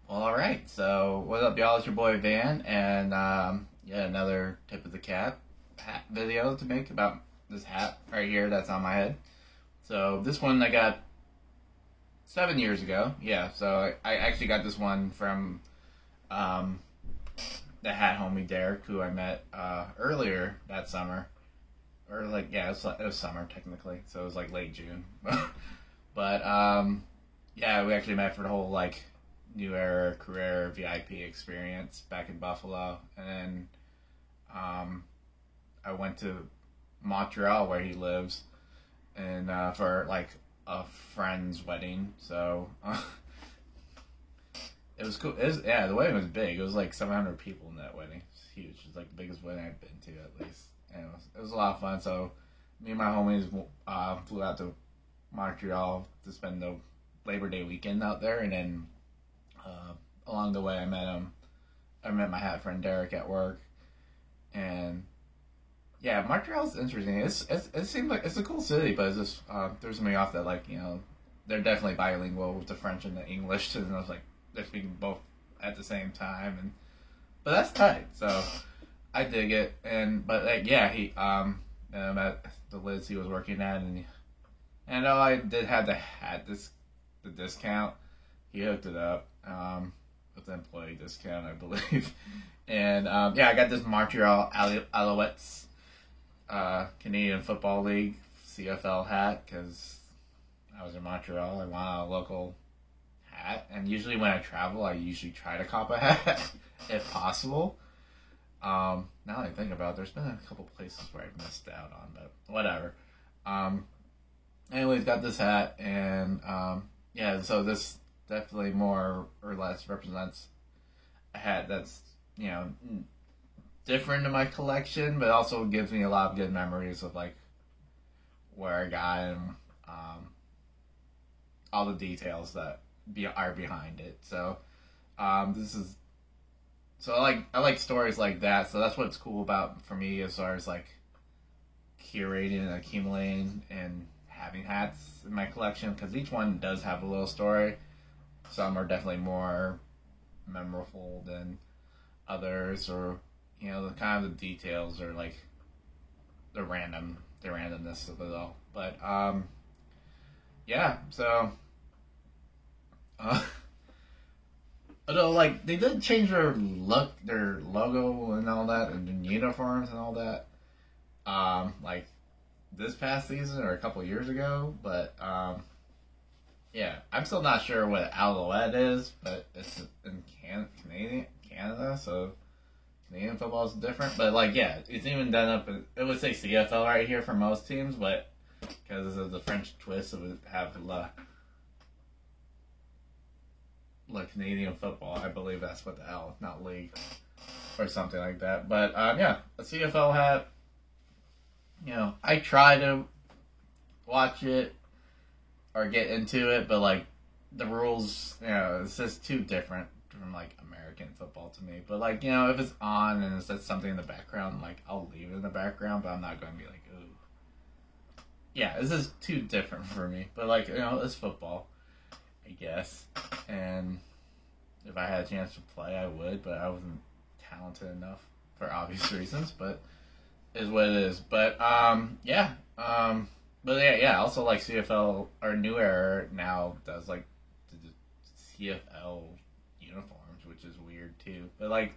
Well, all right. So, what's up, y'all? It's your boy Van, and yeah, another tip of the cap hat video to make about this hat right here that's on my head. So, this one I got 7 years ago. Yeah, so I actually got this one from um, the hat homie Derek, who I met earlier that summer, or like yeah, it was summer technically, so it was like late June. But yeah, we actually met for the whole like New Era Career VIP experience back in Buffalo, and then um, I went to Montreal where he lives, and for like a friend's wedding. So it was cool. Yeah, the wedding was big. It was like 700 people in that wedding. It's huge. It's like the biggest wedding I've been to at least, and it was a lot of fun. So me and my homies flew out to Montreal to spend the Labor Day weekend out there, and then along the way, I met him. I met my hat friend Derek at work, and yeah, Montreal's interesting. It seems like it's a cool city, but it's just throws me off that like they're definitely bilingual with the French and the English, and I was like they're speaking both at the same time, and but that's tight. So I dig it, and but like yeah, he at the Liz he was working at, and I did have the discount. He hooked it up. With the employee discount, I believe. And yeah, I got this Montreal Alouettes Canadian Football League CFL hat because I was in Montreal. I wanted a local hat, and usually when I travel, I usually try to cop a hat if possible. Now that I think about it, there's been a couple places where I've missed out on, but whatever. Um, anyways, got this hat, and yeah, so this definitely more or less represents a hat that's different in my collection, but also gives me a lot of good memories of like where I got and all the details that are behind it. So this is so I like stories like that. So that's what's cool about for me as far as like curating and accumulating and having hats in my collection because each one does have a little story. Some are definitely more memorable than others, or the kind of the details or like the randomness of it all. But yeah, so uh, although like they did change their look, their logo and all that, and uniforms and all that, like this past season or a couple years ago, but yeah, I'm still not sure what Alouette is, but it's in Canada, so Canadian football is different. But like, yeah, it's even done up. It would say CFL right here for most teams, but because of the French twist, it would have La Canadian football. I believe that's what the L, not league or something like that. But yeah, a CFL hat. I try to watch it or get into it, but like the rules, it's just too different from like American football to me. But like, if it's on and it says something in the background, like I'll leave it in the background, but I'm not going to be like, ooh, yeah, this is too different for me. But like, it's football, I guess. And if I had a chance to play, I would, but I wasn't talented enough for obvious reasons. But is what it is. But yeah. But yeah. Also, like CFL or New Era now does like the CFL uniforms, which is weird too. But like,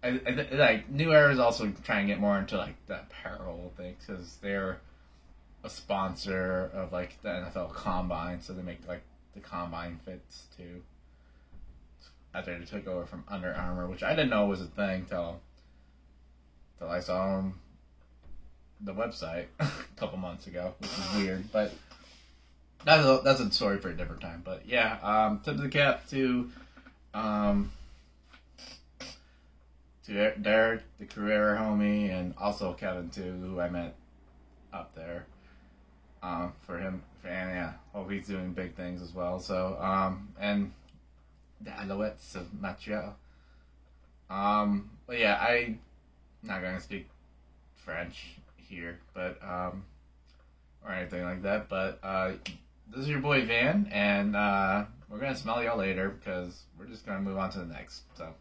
like New Era is also trying to get more into like the apparel thing because they're a sponsor of like the NFL Combine, so they make like the Combine fits too. After they took over from Under Armour, which I didn't know was a thing till I saw them the website a couple months ago, which is weird, but that's a story for a different time. But yeah, tip of the cap to Derek, the career homie, and also Kevin too, who I met up there. For him, and yeah, hope he's doing big things as well. So and the Alouettes of Montreal. But yeah, I'm not gonna speak French here, but or anything like that. But this is your boy Van, and we're gonna smell y'all later because we're just gonna move on to the next. So.